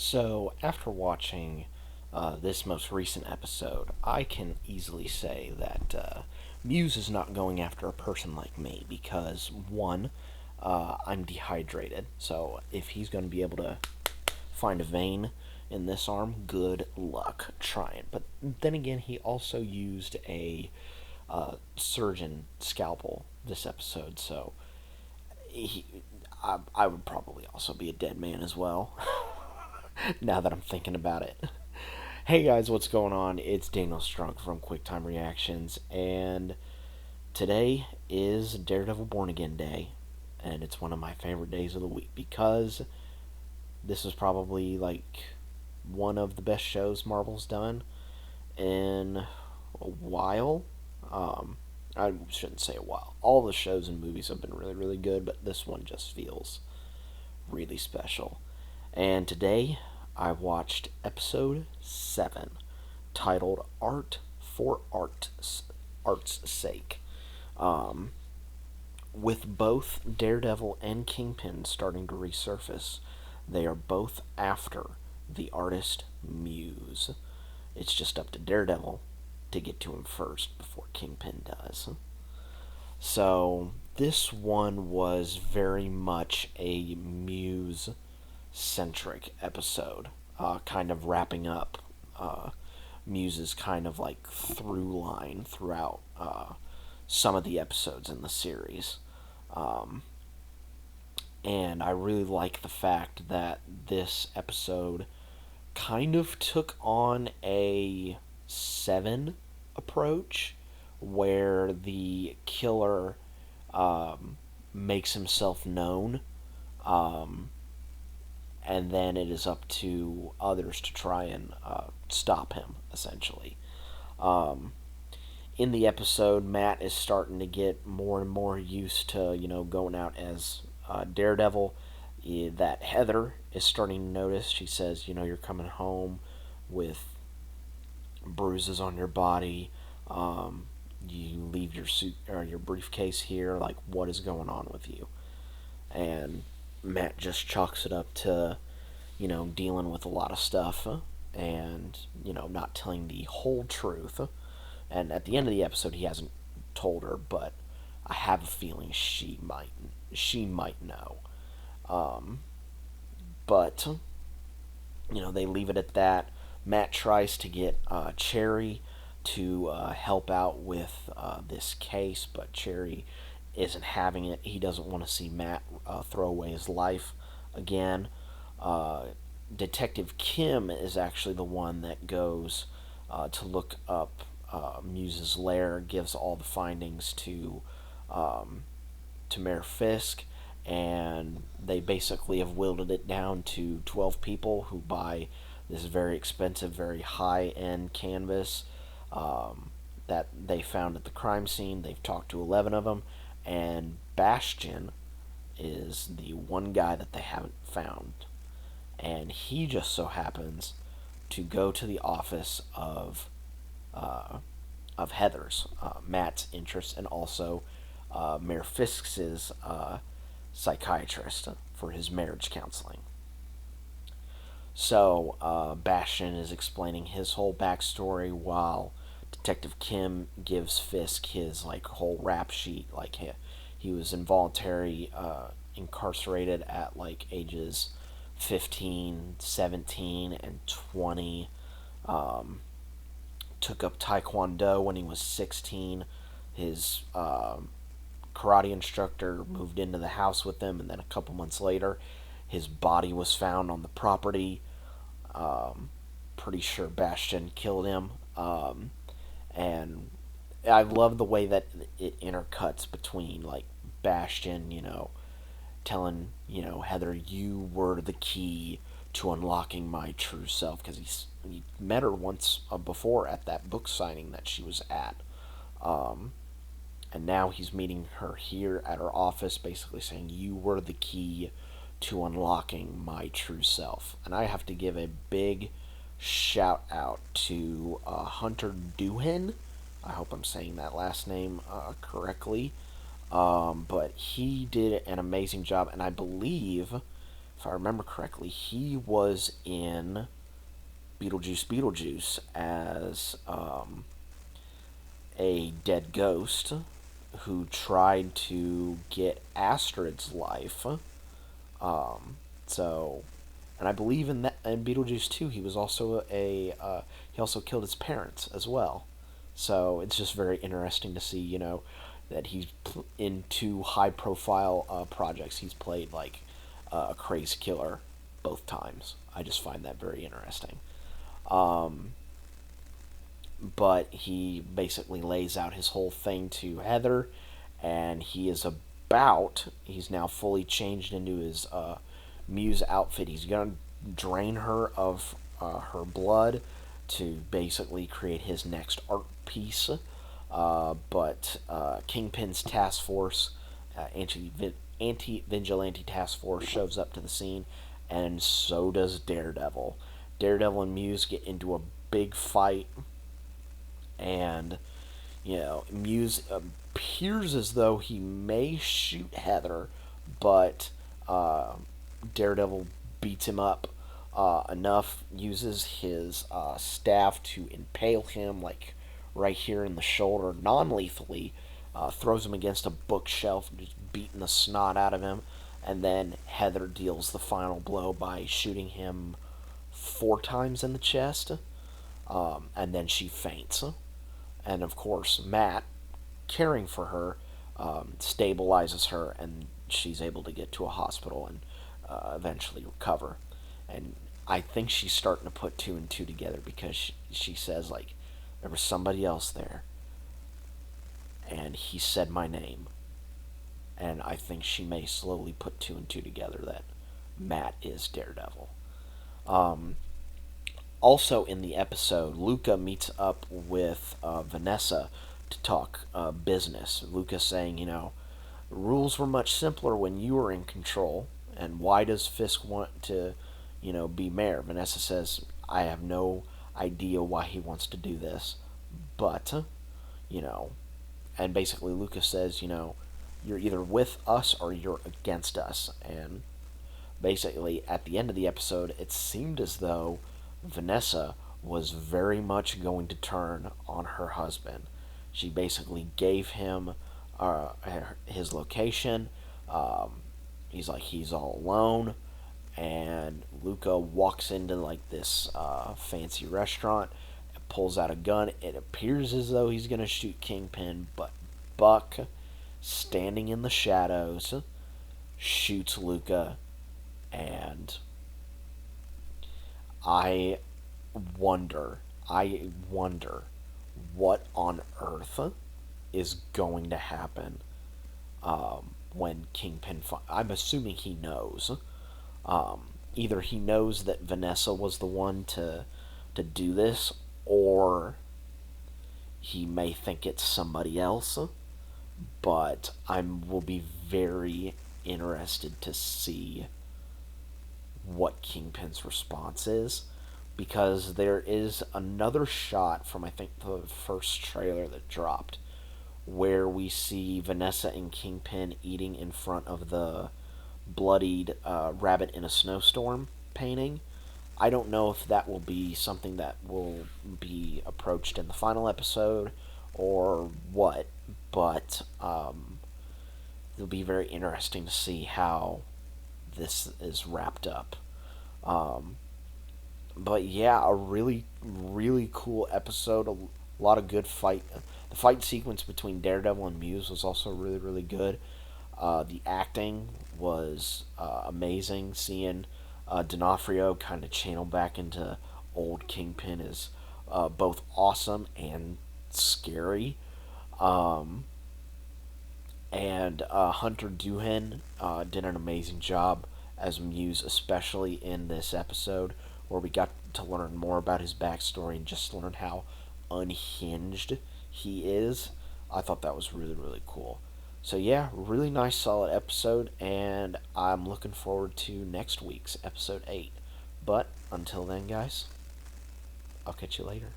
So, after watching this most recent episode, I can easily say that Muse is not going after a person like me because, one, I'm dehydrated. So, if he's going to be able to find a vein in this arm, good luck trying. But then again, he also used a surgeon scalpel this episode, so he, I would probably also be a dead man as well. Now that I'm thinking about it. Hey guys, what's going on? It's Daniel Strunk from QuickTime Reactions, and today is Daredevil Born Again Day, and it's one of my favorite days of the week because this is probably like one of the best shows Marvel's done in a while. Um, I shouldn't say a while. All the shows and movies have been really, really good, but this one just feels really special. And today I watched episode 7, titled Art for Art's Sake. Um, with both Daredevil and Kingpin starting to resurface, they are both after the artist Muse. It's just up to Daredevil to get to him first before Kingpin does. So, this one was very much a Muse centric episode, kind of wrapping up Muse's kind of like through line throughout some of the episodes in the series. Um, and I really like the fact that this episode kind of took on a Seven approach where the killer makes himself known, um, and then it is up to others to try and stop him, essentially. Um, in the episode, Matt is starting to get more and more used to, going out as Daredevil. That Heather is starting to notice. She says, you're coming home with bruises on your body. You leave your suit or your briefcase here. Like, what is going on with you? And Matt just chalks it up to, dealing with a lot of stuff and, not telling the whole truth. And at the end of the episode, he hasn't told her, but I have a feeling she might know. Um, but they leave it at that. Matt tries to get Cherry to help out with this case, but Cherry isn't having it. He doesn't want to see Matt throw away his life again. Uh, Detective Kim is actually the one that goes to look up Muse's lair, gives all the findings um, to Mayor Fisk, and they basically have whittled it down to 12 people who buy this very expensive, very high-end canvas that they found at the crime scene. They've talked to 11 of them, and Bastion is the one guy that they haven't found. And he just so happens to go to the office of Heather's, Matt's interest, and also Mayor Fisk's psychiatrist for his marriage counseling. So Bastion is explaining his whole backstory while Detective Kim gives Fisk his like whole rap sheet. Like he was involuntary incarcerated at like ages 15, 17, and 20. Took up Taekwondo when he was 16. His karate instructor moved into the house with him, and then a couple months later, his body was found on the property. Um, Pretty sure Bastion killed him. And I love the way that it intercuts between like Bastion, telling Heather, you were the key to unlocking my true self, because he met her once before at that book signing that she was at, and now he's meeting her here at her office, basically saying you were the key to unlocking my true self. And I have to give a big shout out to Hunter Doohan. I hope I'm saying that last name correctly. But he did an amazing job, and I believe if I remember correctly, he was in Beetlejuice as a dead ghost who tried to get Astrid's life. So, and I believe in Beetlejuice 2, he was also he also killed his parents as well. So it's just very interesting to see, that he's in two high-profile projects. He's played like a crazy killer both times. I just find that very interesting. Um, but he basically lays out his whole thing to Heather, and he's now fully changed into his Muse outfit. He's going to drain her of her blood to basically create his next art piece. But Kingpin's task force, anti-vigilante task force, shows up to the scene, and so does Daredevil. Daredevil and Muse get into a big fight, and Muse appears as though he may shoot Heather, but Daredevil beats him up enough, uses his staff to impale him, like right here in the shoulder, non-lethally, throws him against a bookshelf, just beating the snot out of him, and then Heather deals the final blow by shooting him 4 times in the chest, and then she faints. And of course, Matt, caring for her, stabilizes her, and she's able to get to a hospital and eventually recover. And I think she's starting to put two and two together, because she says, like, there was somebody else there, and he said my name. And I think she may slowly put two and two together that Matt is Daredevil. Um, Also in the episode, Luca meets up with Vanessa to talk business. Luca saying, rules were much simpler when you were in control, and why does Fisk want to, be mayor? Vanessa says, I have no idea why he wants to do this, but, you know, and basically Luca says, you're either with us or you're against us, and basically at the end of the episode, it seemed as though Vanessa was very much going to turn on her husband. She basically gave him his location. He's like, he's all alone, and Luca walks into like this fancy restaurant and pulls out a gun. It appears as though he's gonna shoot Kingpin, but Buck, standing in the shadows, shoots Luca, and I wonder what on earth is going to happen when Kingpin. I'm assuming he knows. Either he knows that Vanessa was the one to do this, or he may think it's somebody else. But I will be very interested to see what Kingpin's response is, because there is another shot from, I think, the first trailer that dropped, where we see Vanessa and Kingpin eating in front of the bloodied rabbit in a snowstorm painting. I don't know if that will be something that will be approached in the final episode or what, but it'll be very interesting to see how this is wrapped up. But yeah, a really, really cool episode. A lot of good fight. The fight sequence between Daredevil and Muse was also really, really good. The acting was amazing. Seeing D'Onofrio kind of channel back into old Kingpin is both awesome and scary. And Hunter Doohan did an amazing job as Muse, especially in this episode, where we got to learn more about his backstory and just learn how unhinged he is. I thought that was really, really cool. So yeah, really nice, solid episode, and I'm looking forward to next week's episode 8. But until then, guys, I'll catch you later.